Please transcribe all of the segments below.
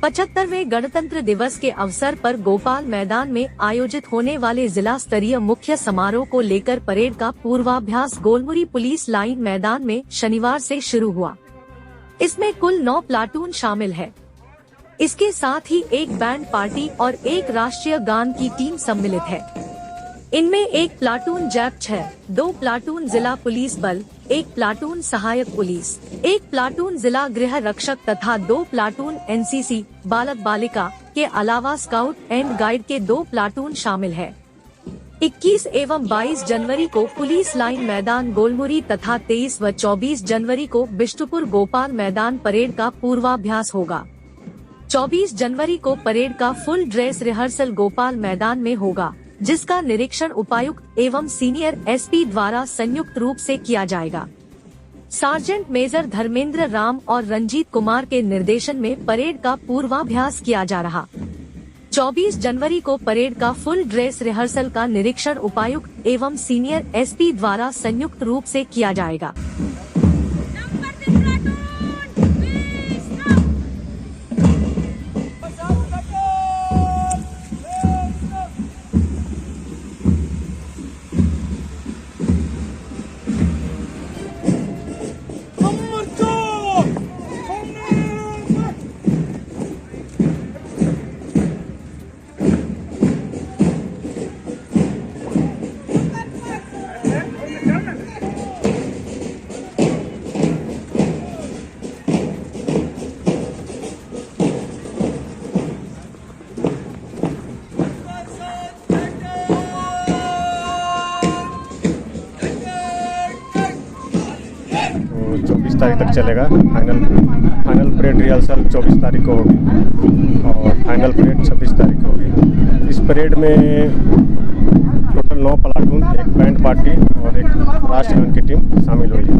75वें गणतंत्र दिवस के अवसर पर गोपाल मैदान में आयोजित होने वाले जिला स्तरीय मुख्य समारोह को लेकर परेड का पूर्वाभ्यास गोलमुरी पुलिस लाइन मैदान में शनिवार से शुरू हुआ। इसमें कुल 9 प्लाटून शामिल है। इसके साथ ही एक बैंड पार्टी और एक राष्ट्रीय गान की टीम सम्मिलित है। इनमें एक प्लाटून जैप 6, 2 प्लाटून जिला पुलिस बल, 1 प्लाटून सहायक पुलिस, 1 प्लाटून जिला गृह रक्षक तथा 2 प्लाटून एनसीसी बालक बालिका के अलावा स्काउट एंड गाइड के 2 प्लाटून शामिल है। 21 एवं 22 जनवरी को पुलिस लाइन मैदान गोलमुरी तथा 23 व 24 जनवरी को बिष्टुपुर गोपाल मैदान परेड का पूर्वाभ्यास होगा। 24 जनवरी को परेड का फुल ड्रेस रिहर्सल गोपाल मैदान में होगा, जिसका निरीक्षण उपायुक्त एवं सीनियर एसपी द्वारा संयुक्त रूप से किया जाएगा। सार्जेंट मेजर धर्मेंद्र राम और रंजीत कुमार के निर्देशन में परेड का पूर्वाभ्यास किया जा रहा। 24 जनवरी को परेड का फुल ड्रेस रिहर्सल का निरीक्षण उपायुक्त एवं सीनियर एसपी द्वारा संयुक्त रूप से किया जाएगा। तो 24 तारीख तक चलेगा। फाइनल परेड रिहर्सल 24 तारीख को होगी और फाइनल परेड 26 तारीख को होगी। इस परेड में टोटल 9 प्लाटून, एक बैंड पार्टी और एक राष्ट्रगान की टीम शामिल होगी।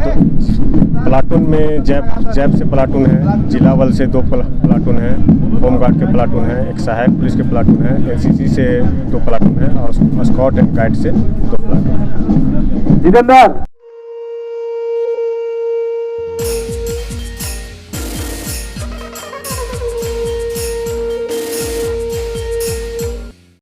तो प्लाटून में जैप से प्लाटून है, जिला बल से 2 प्लाटून है, होमगार्ड के प्लाटून है, एक सहायक पुलिस के प्लाटून है, एनसीसी से 2 प्लाटून है और स्काउट एंड गाइड से 2 प्लाटून है।